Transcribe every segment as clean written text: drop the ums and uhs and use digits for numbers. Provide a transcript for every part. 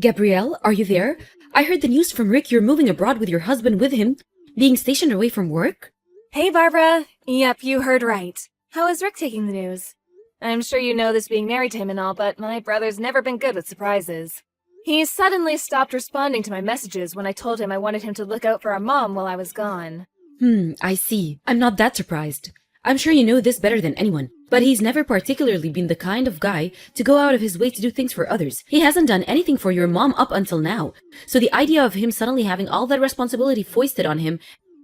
Gabrielle, are you there? I heard the news from Rick you're moving abroad with your husband with him, being stationed away from work. Hey, Barbara. Yep, you heard right. How is Rick taking the news? I'm sure you know this being married to him and all, but my brother's never been good with surprises. He suddenly stopped responding to my messages when I told him I wanted him to look out for our mom while I was gone. I see. I'm not that surprised. I'm sure you know this better than anyone, but he's never particularly been the kind of guy to go out of his way to do things for others. He hasn't done anything for your mom up until now, so the idea of him suddenly having all that responsibility foisted on him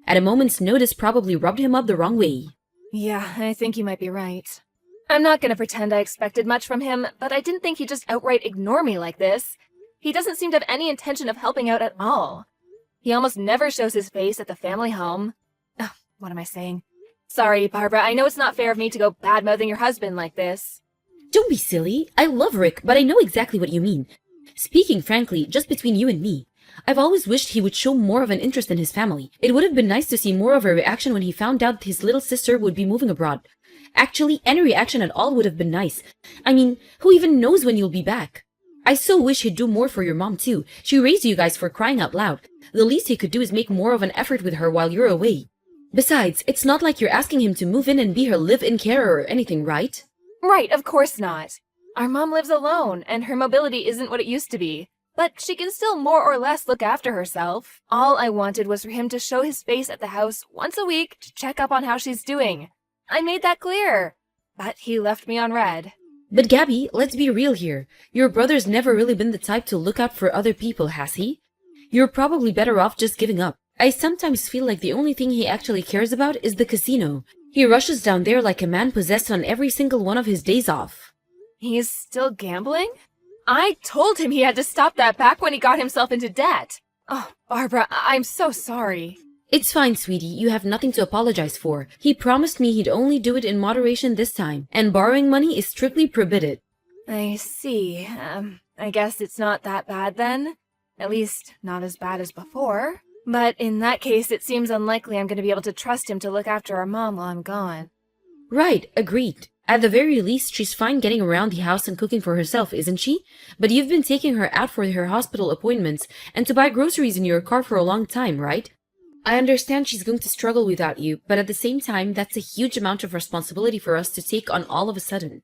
at a moment's notice probably rubbed him up the wrong way. Yeah, I think you might be right. I'm not gonna pretend I expected much from him, but I didn't think he'd just outright ignore me like this. He doesn't seem to have any intention of helping out at all. He almost never shows his face at the family home. Ugh, what am I saying? Sorry, Barbara, I know it's not fair of me to go bad-mouthing your husband like this. Don't be silly. I love Rick, but I know exactly what you mean. Speaking frankly, just between you and me, I've always wished he would show more of an interest in his family. It would have been nice to see more of a reaction when he found out his little sister would be moving abroad. Actually, any reaction at all would have been nice. I mean, who even knows when you'll be back? I so wish he'd do more for your mom too. She raised you guys for crying out loud. The least he could do is make more of an effort with her while you're away. Besides, it's not like you're asking him to move in and be her live-in carer or anything, right? Right, of course not. Our mom lives alone, and her mobility isn't what it used to be. But she can still more or less look after herself. All I wanted was for him to show his face at the house once a week to check up on how she's doing. I made that clear. But he left me on red. But Gabby, let's be real here. Your brother's never really been the type to look out for other people, has he? You're probably better off just giving up. I sometimes feel like the only thing he actually cares about is the casino. He rushes down there like a man possessed on every single one of his days off. He's still gambling? I told him he had to stop that back when he got himself into debt. Oh, Barbara, I'm so sorry. It's fine, sweetie. You have nothing to apologize for. He promised me he'd only do it in moderation this time, and borrowing money is strictly prohibited. I see. I guess it's not that bad then. At least, not as bad as before. But in that case, it seems unlikely I'm going to be able to trust him to look after our mom while I'm gone. Right, agreed. At the very least, she's fine getting around the house and cooking for herself, isn't she? But you've been taking her out for her hospital appointments and to buy groceries in your car for a long time, right? I understand she's going to struggle without you, but at the same time, that's a huge amount of responsibility for us to take on all of a sudden.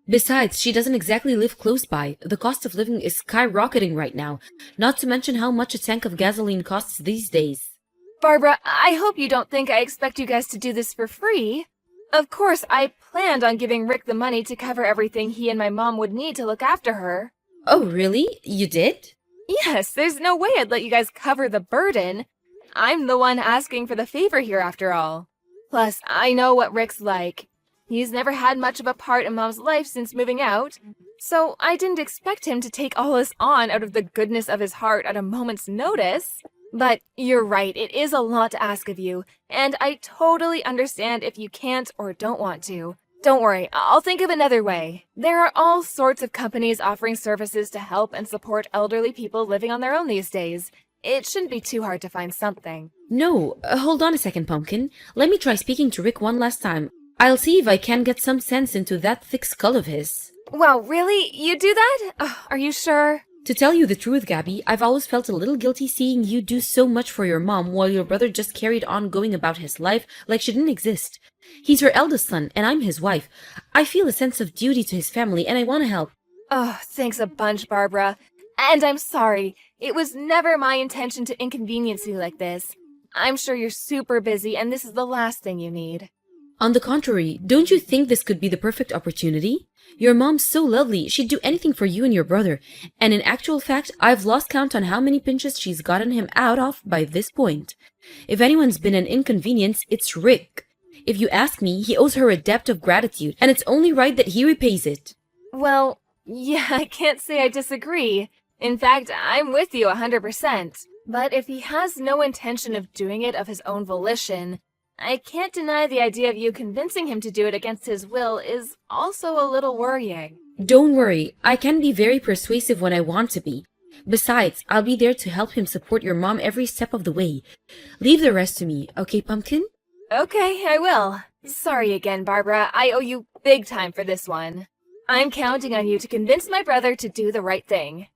Besides, she doesn't exactly live close by. The cost of living is skyrocketing right now, not to mention how much a tank of gasoline costs these days. Barbara, I hope you don't think I expect you guys to do this for free. Of course, I planned on giving Rick the money to cover everything he and my mom would need to look after her. Oh, really? You did? Yes, there's no way I'd let you guys cover the burden. I'm the one asking for the favor here after all. Plus, I know what Rick's like. He's never had much of a part in Mom's life since moving out, so I didn't expect him to take all this on out of the goodness of his heart at a moment's notice. But you're right, it is a lot to ask of you, and I totally understand if you can't or don't want to. Don't worry, I'll think of another way. There are all sorts of companies offering services to help and support elderly people living on their own these days. It shouldn't be too hard to find something. No, hold on a second, Pumpkin. Let me try speaking to Rick one last time. I'll see if I can get some sense into that thick skull of his. Wow, really? You do that? Are you sure? To tell you the truth, Gabby, I've always felt a little guilty seeing you do so much for your mom while your brother just carried on going about his life like she didn't exist. He's her eldest son, and I'm his wife. I feel a sense of duty to his family, and I want to help. Oh, thanks a bunch, Barbara. And I'm sorry. It was never my intention to inconvenience you like this. I'm sure you're super busy, and this is the last thing you need. On the contrary, don't you think this could be the perfect opportunity? Your mom's so lovely, she'd do anything for you and your brother. And in actual fact, I've lost count on how many pinches she's gotten him out of by this point. If anyone's been an inconvenience, it's Rick. If you ask me, he owes her a debt of gratitude, and it's only right that he repays it. Well, yeah, I can't say I disagree. In fact, I'm with you 100%. But if he has no intention of doing it of his own volition, I can't deny the idea of you convincing him to do it against his will is also a little worrying. Don't worry, I can be very persuasive when I want to be. Besides, I'll be there to help him support your mom every step of the way. Leave the rest to me, okay, Pumpkin? Okay, I will. Sorry again, Barbara. I owe you big time for this one. I'm counting on you to convince my brother to do the right thing.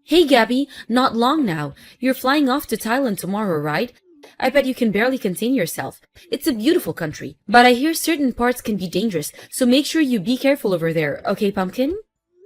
Hey Gabby, not long now. You're flying off to Thailand tomorrow, right? I bet you can barely contain yourself. It's a beautiful country, but I hear certain parts can be dangerous, so make sure you be careful over there, okay, Pumpkin?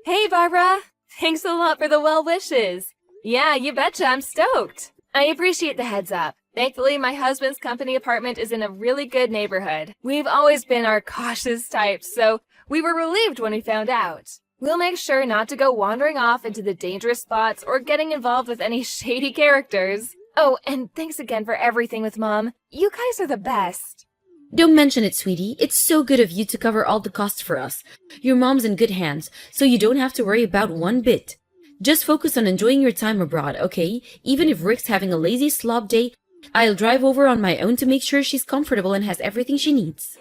Hey, Barbara! Thanks a lot for the well wishes. Yeah, you betcha, I'm stoked. I appreciate the heads up. Thankfully, my husband's company apartment is in a really good neighborhood. We've always been our cautious types, so we were relieved when we found out. We'll make sure not to go wandering off into the dangerous spots or getting involved with any shady characters. Oh, and thanks again for everything with Mom. You guys are the best. Don't mention it, sweetie. It's so good of you to cover all the costs for us. Your mom's in good hands, so you don't have to worry about one bit. Just focus on enjoying your time abroad, okay? Even if Rick's having a lazy slob day, I'll drive over on my own to make sure she's comfortable and has everything she needs.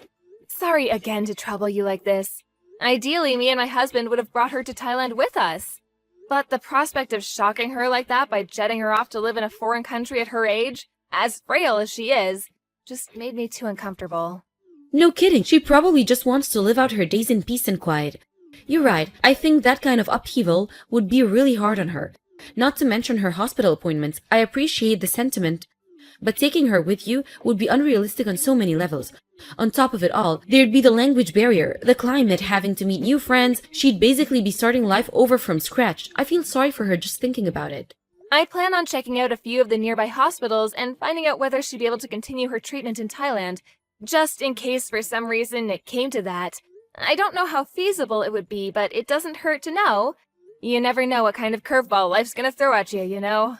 Sorry again to trouble you like this. Ideally, me and my husband would have brought her to Thailand with us. But the prospect of shocking her like that by jetting her off to live in a foreign country at her age, as frail as she is, just made me too uncomfortable. No kidding, she probably just wants to live out her days in peace and quiet. You're right, I think that kind of upheaval would be really hard on her. Not to mention her hospital appointments, I appreciate the sentiment, but taking her with you would be unrealistic on so many levels. On top of it all, there'd be the language barrier, the climate, having to meet new friends. She'd basically be starting life over from scratch. I feel sorry for her just thinking about it. I plan on checking out a few of the nearby hospitals and finding out whether she'd be able to continue her treatment in Thailand, just in case for some reason it came to that. I don't know how feasible it would be, but it doesn't hurt to know. You never know what kind of curveball life's gonna throw at you, you know?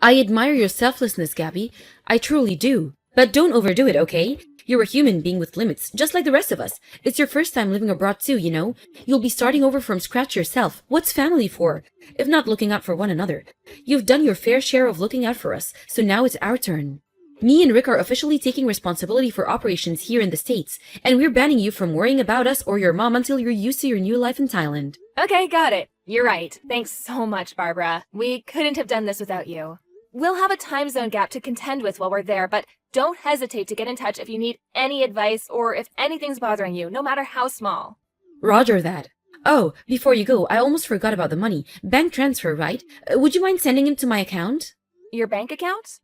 I admire your selflessness, Gabby. I truly do. But don't overdo it, okay? You're a human being with limits, just like the rest of us. It's your first time living abroad too, you know? You'll be starting over from scratch yourself. What's family for, if not looking out for one another? You've done your fair share of looking out for us, so now it's our turn. Me and Rick are officially taking responsibility for operations here in the States, and we're banning you from worrying about us or your mom until you're used to your new life in Thailand. Okay, got it. You're right. Thanks so much, Barbara. We couldn't have done this without you. We'll have a time zone gap to contend with while we're there, but don't hesitate to get in touch if you need any advice or if anything's bothering you, no matter how small. Roger that. Oh, before you go, I almost forgot about the money. Bank transfer, right? Would you mind sending it to my account? Your bank account?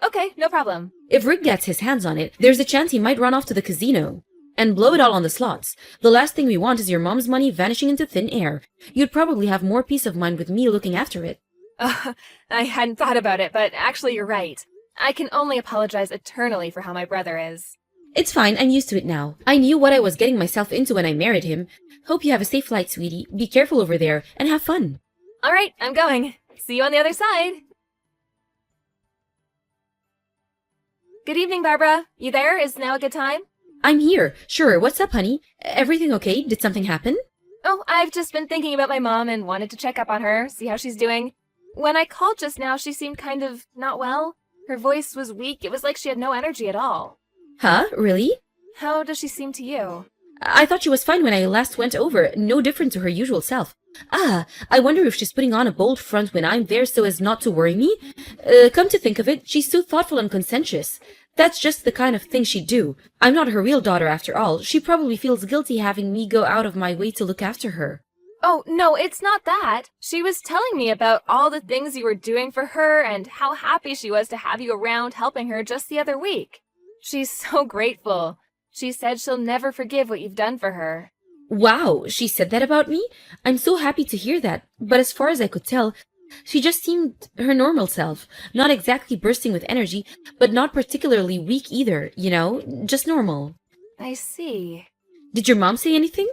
Okay, no problem. If Rick gets his hands on it, there's a chance he might run off to the casino and blow it all on the slots. The last thing we want is your mom's money vanishing into thin air. You'd probably have more peace of mind with me looking after it. I hadn't thought about it, but actually you're right. I can only apologize eternally for how my brother is. It's fine, I'm used to it now. I knew what I was getting myself into when I married him. Hope you have a safe flight, sweetie. Be careful over there, and have fun. All right, I'm going. See you on the other side. Good evening, Barbara. You there? Is now a good time? I'm here. Sure, what's up, honey? Everything okay? Did something happen? Oh, I've just been thinking about my mom and wanted to check up on her, see how she's doing. When I called just now, she seemed kind of not well. Her voice was weak. It was like she had no energy at all. Huh? Really? How does she seem to you? I thought she was fine when I last went over. No different to her usual self. Ah, I wonder if she's putting on a bold front when I'm there so as not to worry me? Come to think of it, she's so thoughtful and conscientious. That's just the kind of thing she'd do. I'm not her real daughter after all. She probably feels guilty having me go out of my way to look after her. Oh, no, it's not that. She was telling me about all the things you were doing for her and how happy she was to have you around helping her just the other week. She's so grateful. She said she'll never forgive what you've done for her. Wow, she said that about me? I'm so happy to hear that. But as far as I could tell, she just seemed her normal self. Not exactly bursting with energy, but not particularly weak either, you know? Just normal. I see. Did your mom say anything?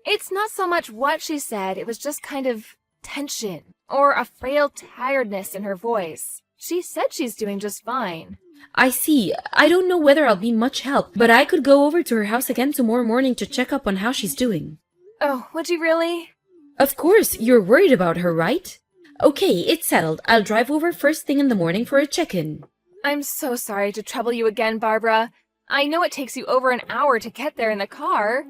It's not so much what she said, it was just kind of tension, or a frail tiredness in her voice. She said she's doing just fine. I see. I don't know whether I'll be much help, but I could go over to her house again tomorrow morning to check up on how she's doing. Oh, would you really? Of course, you're worried about her, right? Okay, it's settled. I'll drive over first thing in the morning for a check-in. I'm so sorry to trouble you again, Barbara. I know it takes you over an hour to get there in the car.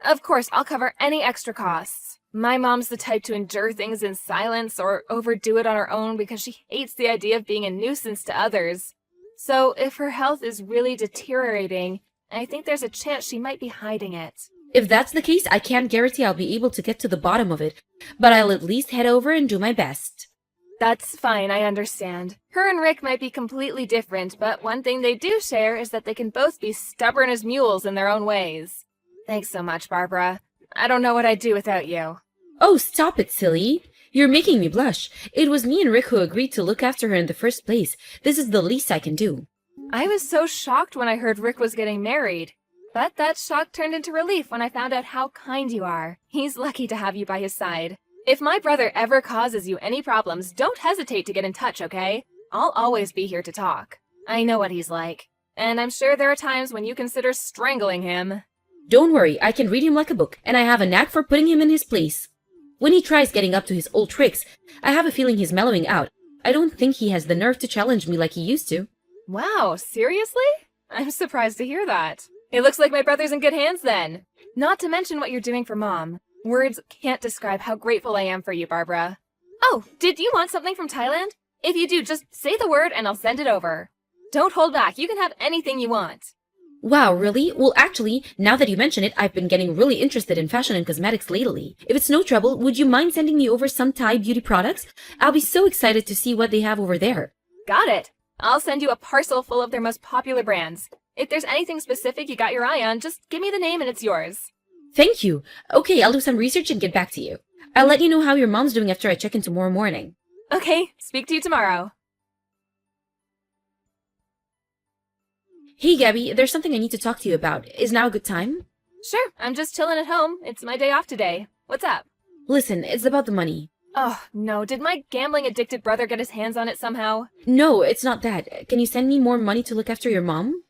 Of course, I'll cover any extra costs. My mom's the type to endure things in silence or overdo it on her own because she hates the idea of being a nuisance to others. So if her health is really deteriorating, I think there's a chance she might be hiding it. If that's the case, I can't guarantee I'll be able to get to the bottom of it, but I'll at least head over and do my best. That's fine, I understand. Her and Rick might be completely different, but one thing they do share is that they can both be stubborn as mules in their own ways. Thanks so much, Barbara. I don't know what I'd do without you. Oh, stop it, silly. You're making me blush. It was me and Rick who agreed to look after her in the first place. This is the least I can do. I was so shocked when I heard Rick was getting married. But that shock turned into relief when I found out how kind you are. He's lucky to have you by his side. If my brother ever causes you any problems, don't hesitate to get in touch, okay? I'll always be here to talk. I know what he's like. And I'm sure there are times when you consider strangling him. Don't worry, I can read him like a book, and I have a knack for putting him in his place. When he tries getting up to his old tricks, I have a feeling he's mellowing out. I don't think he has the nerve to challenge me like he used to. Wow, seriously? I'm surprised to hear that. It looks like my brother's in good hands then. Not to mention what you're doing for Mom. Words can't describe how grateful I am for you, Barbara. Oh, did you want something from Thailand? If you do, just say the word and I'll send it over. Don't hold back, you can have anything you want. Wow, really? Well, actually, now that you mention it, I've been getting really interested in fashion and cosmetics lately. If it's no trouble, would you mind sending me over some Thai beauty products? I'll be so excited to see what they have over there. Got it. I'll send you a parcel full of their most popular brands. If there's anything specific you got your eye on, just give me the name and it's yours. Thank you. Okay, I'll do some research and get back to you. I'll let you know how your mom's doing after I check in tomorrow morning. Okay, speak to you tomorrow. Hey, Gabby, there's something I need to talk to you about. Is now a good time? Sure, I'm just chilling at home. It's my day off today. What's up? Listen, it's about the money. Oh, no, did my gambling-addicted brother get his hands on it somehow? No, it's not that. Can you send me more money to look after your mom?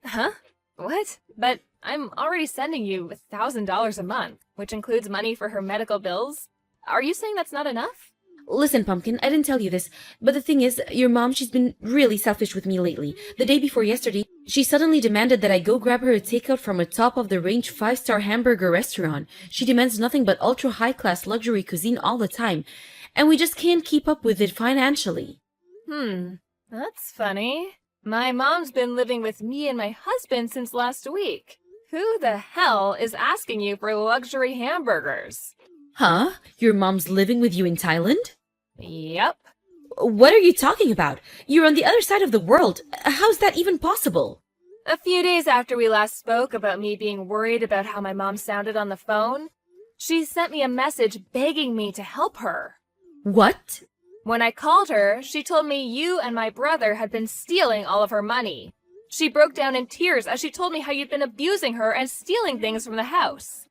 Huh? What? But I'm already sending you $1,000 a month, which includes money for her medical bills. Are you saying that's not enough? Listen, Pumpkin, I didn't tell you this, but the thing is, your mom, she's been really selfish with me lately. The day before yesterday, she suddenly demanded that I go grab her a takeout from a top-of-the-range 5-star hamburger restaurant. She demands nothing but ultra-high-class luxury cuisine all the time, and we just can't keep up with it financially. That's funny. My mom's been living with me and my husband since last week. Who the hell is asking you for luxury hamburgers? Huh? Your mom's living with you in Thailand? Yep. What are you talking about? You're on the other side of the world. How's that even possible? A few days after we last spoke about me being worried about how my mom sounded on the phone, she sent me a message begging me to help her. What? When I called her, she told me you and my brother had been stealing all of her money. She broke down in tears as she told me how you'd been abusing her and stealing things from the house.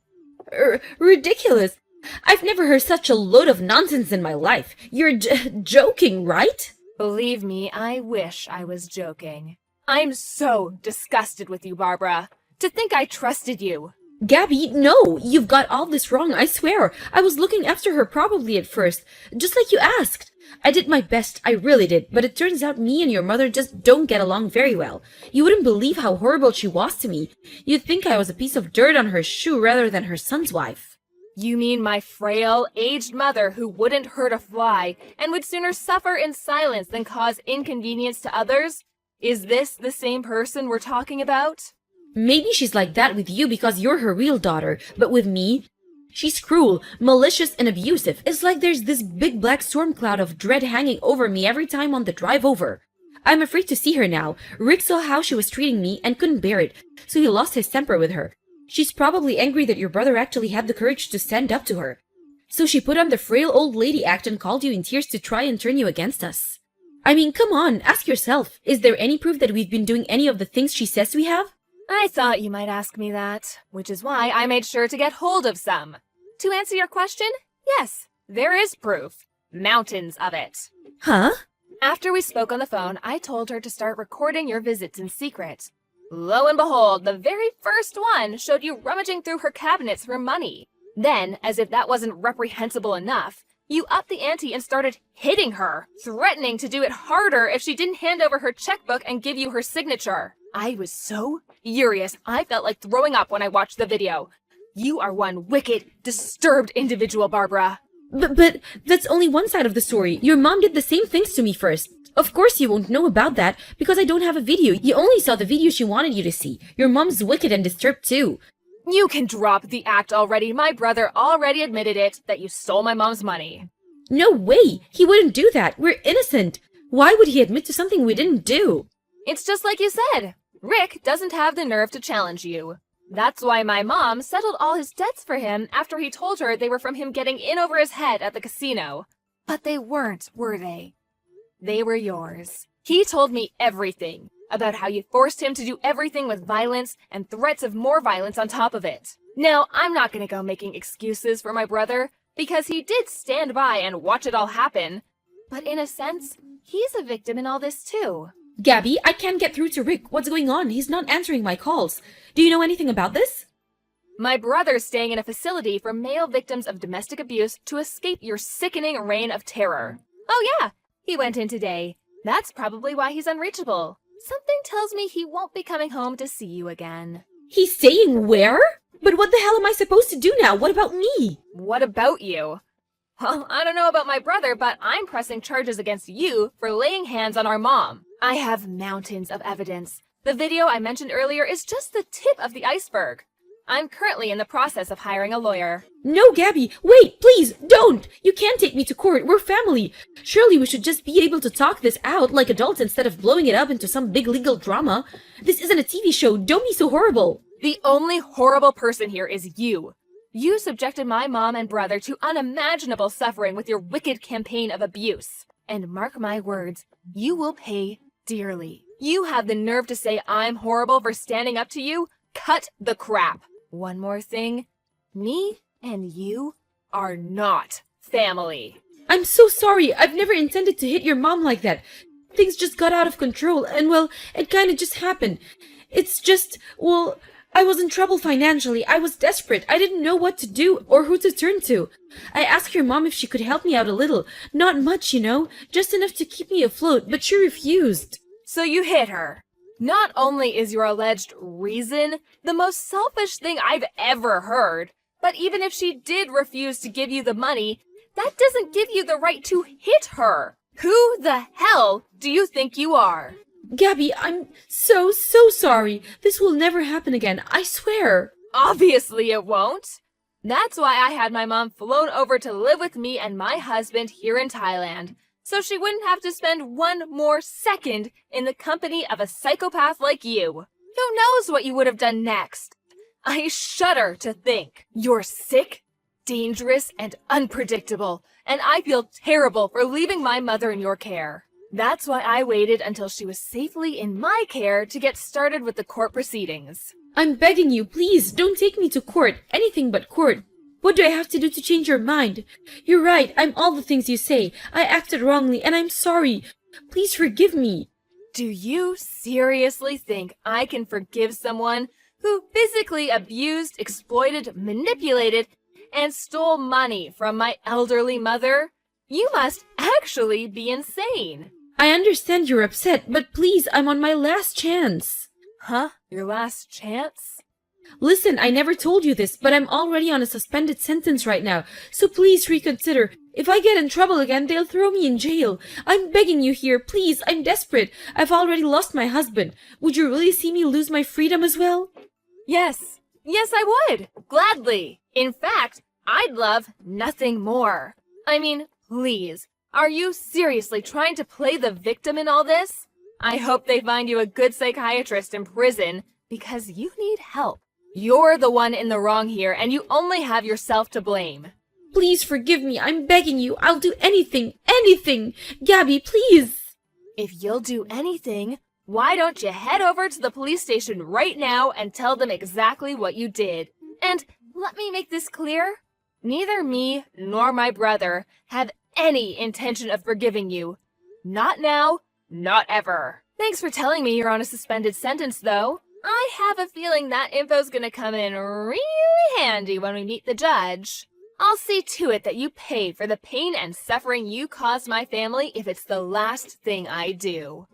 Ridiculous. I've never heard such a load of nonsense in my life. You're joking, right? Believe me, I wish I was joking. I'm so disgusted with you, Barbara. To think I trusted you. Gabby, no, you've got all this wrong, I swear. I was looking after her probably at first, just like you asked. I did my best, I really did, but it turns out me and your mother just don't get along very well. You wouldn't believe how horrible she was to me. You'd think I was a piece of dirt on her shoe rather than her son's wife. You mean my frail, aged mother who wouldn't hurt a fly and would sooner suffer in silence than cause inconvenience to others? Is this the same person we're talking about? Maybe she's like that with you because you're her real daughter, but with me, she's cruel, malicious, and abusive. It's like there's this big black storm cloud of dread hanging over me every time on the drive over. I'm afraid to see her now. Rick saw how she was treating me and couldn't bear it, so he lost his temper with her. She's probably angry that your brother actually had the courage to stand up to her. So she put on the frail old lady act and called you in tears to try and turn you against us. I mean, come on, ask yourself. Is there any proof that we've been doing any of the things she says we have? I thought you might ask me that, which is why I made sure to get hold of some. To answer your question, yes, there is proof. Mountains of it. Huh? After we spoke on the phone, I told her to start recording your visits in secret. Lo and behold, the very first one showed you rummaging through her cabinets for money. Then, as if that wasn't reprehensible enough, you upped the ante and started hitting her, threatening to do it harder if she didn't hand over her checkbook and give you her signature. I was so furious, I felt like throwing up when I watched the video. You are one wicked, disturbed individual, Barbara. But that's only one side of the story. Your mom did the same things to me first. Of course you won't know about that, because I don't have a video. You only saw the video she wanted you to see. Your mom's wicked and disturbed too. You can drop the act already. My brother already admitted it, that you stole my mom's money. No way! He wouldn't do that. We're innocent. Why would he admit to something we didn't do? It's just like you said. Rick doesn't have the nerve to challenge you. That's why my mom settled all his debts for him after he told her they were from him getting in over his head at the casino. But they weren't, were they? They were yours. He told me everything about how you forced him to do everything with violence and threats of more violence on top of it. Now, I'm not going to go making excuses for my brother because he did stand by and watch it all happen. But in a sense, he's a victim in all this too. Gabby, I can't get through to Rick. What's going on? He's not answering my calls. Do you know anything about this? My brother's staying in a facility for male victims of domestic abuse to escape your sickening reign of terror. Oh yeah, he went in today. That's probably why he's unreachable. Something tells me he won't be coming home to see you again. He's staying where? But what the hell am I supposed to do now? What about me? What about you? Well, I don't know about my brother, but I'm pressing charges against you for laying hands on our mom. I have mountains of evidence. The video I mentioned earlier is just the tip of the iceberg. I'm currently in the process of hiring a lawyer. No, Gabby, wait, please, don't! You can't take me to court. We're family. Surely we should just be able to talk this out like adults instead of blowing it up into some big legal drama. This isn't a TV show. Don't be so horrible. The only horrible person here is you. You subjected my mom and brother to unimaginable suffering with your wicked campaign of abuse. And mark my words, you will pay dearly. You have the nerve to say I'm horrible for standing up to you? Cut the crap. One more thing. Me and you are not family. I'm so sorry. I've never intended to hit your mom like that. Things just got out of control and, well, it kind of just happened. It's just, well, I was in trouble financially. I was desperate. I didn't know what to do or who to turn to. I asked your mom if she could help me out a little. Not much, you know, just enough to keep me afloat, but she refused. So you hit her. Not only is your alleged reason the most selfish thing I've ever heard, but even if she did refuse to give you the money, that doesn't give you the right to hit her. Who the hell do you think you are? Gabby, I'm so sorry. This will never happen again. I swear. Obviously it won't. That's why I had my mom flown over to live with me and my husband here in Thailand, so she wouldn't have to spend one more second in the company of a psychopath like you. Who knows what you would have done next? I shudder to think. You're sick, dangerous, and unpredictable, and I feel terrible for leaving my mother in your care. That's why I waited until she was safely in my care to get started with the court proceedings. I'm begging you, please, don't take me to court. Anything but court. What do I have to do to change your mind? You're right, I'm all the things you say. I acted wrongly, and I'm sorry. Please forgive me. Do you seriously think I can forgive someone who physically abused, exploited, manipulated, and stole money from my elderly mother? You must actually be insane. I understand you're upset, but please, I'm on my last chance. Huh? Your last chance? Listen, I never told you this, but I'm already on a suspended sentence right now, so please reconsider. If I get in trouble again, they'll throw me in jail. I'm begging you here, please, I'm desperate. I've already lost my husband. Would you really see me lose my freedom as well? Yes. Yes, I would. Gladly. In fact, I'd love nothing more. I mean, please, are you seriously trying to play the victim in all this? I hope they find you a good psychiatrist in prison because you need help. You're the one in the wrong here, and you only have yourself to blame. Please forgive me. I'm begging you. I'll do anything. Anything. Gabby, please. If you'll do anything, why don't you head over to the police station right now and tell them exactly what you did? And let me make this clear. Neither me nor my brother have any intention of forgiving you. Not now, not ever. Thanks for telling me you're on a suspended sentence, though. I have a feeling that info's gonna come in really handy when we meet the judge. I'll see to it that you pay for the pain and suffering you caused my family if it's the last thing I do.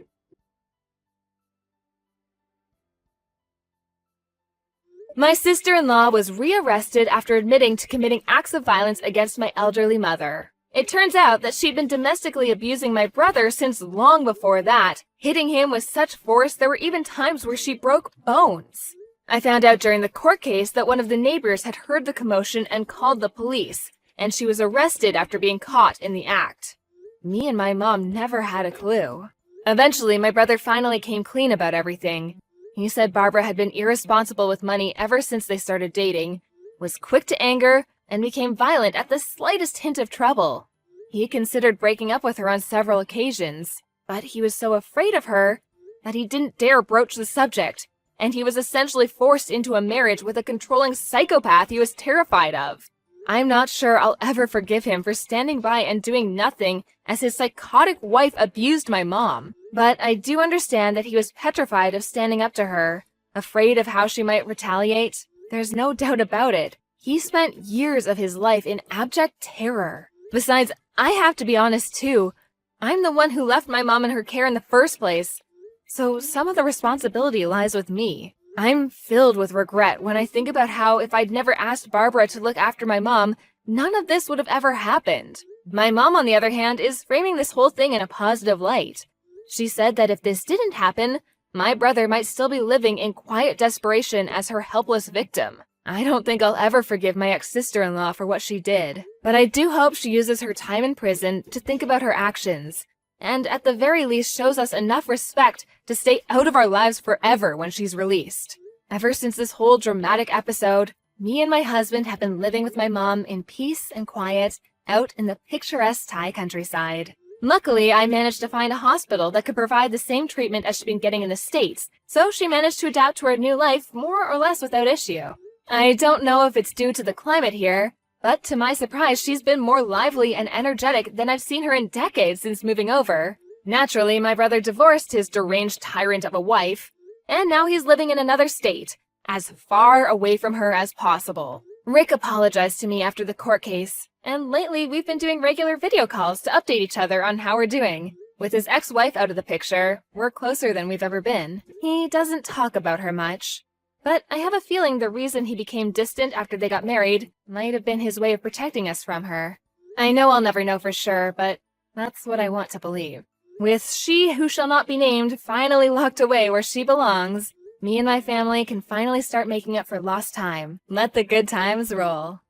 My sister-in-law was rearrested after admitting to committing acts of violence against my elderly mother. It turns out that she'd been domestically abusing my brother since long before that, hitting him with such force there were even times where she broke bones. I found out during the court case that one of the neighbors had heard the commotion and called the police, and she was arrested after being caught in the act. Me and my mom never had a clue. Eventually, my brother finally came clean about everything. He said Barbara had been irresponsible with money ever since they started dating, was quick to anger, and became violent at the slightest hint of trouble. He considered breaking up with her on several occasions, but he was so afraid of her that he didn't dare broach the subject, and he was essentially forced into a marriage with a controlling psychopath he was terrified of. I'm not sure I'll ever forgive him for standing by and doing nothing as his psychotic wife abused my mom. But I do understand that he was petrified of standing up to her, afraid of how she might retaliate. There's no doubt about it. He spent years of his life in abject terror. Besides, I have to be honest too. I'm the one who left my mom in her care in the first place, so some of the responsibility lies with me. I'm filled with regret when I think about how if I'd never asked Barbara to look after my mom, none of this would have ever happened. My mom, on the other hand, is framing this whole thing in a positive light. She said that if this didn't happen, my brother might still be living in quiet desperation as her helpless victim. I don't think I'll ever forgive my ex-sister-in-law for what she did, but I do hope she uses her time in prison to think about her actions, and at the very least shows us enough respect to stay out of our lives forever when she's released. Ever since this whole dramatic episode, me and my husband have been living with my mom in peace and quiet out in the picturesque Thai countryside. Luckily, I managed to find a hospital that could provide the same treatment as she'd been getting in the States, so she managed to adapt to her new life more or less without issue. I don't know if it's due to the climate here, but to my surprise, she's been more lively and energetic than I've seen her in decades since moving over. Naturally, my brother divorced his deranged tyrant of a wife, and now he's living in another state, as far away from her as possible. Rick apologized to me after the court case, and lately we've been doing regular video calls to update each other on how we're doing. With his ex-wife out of the picture, we're closer than we've ever been. He doesn't talk about her much, but I have a feeling the reason he became distant after they got married might have been his way of protecting us from her. I know I'll never know for sure, but that's what I want to believe. With she who shall not be named finally locked away where she belongs, me and my family can finally start making up for lost time. Let the good times roll.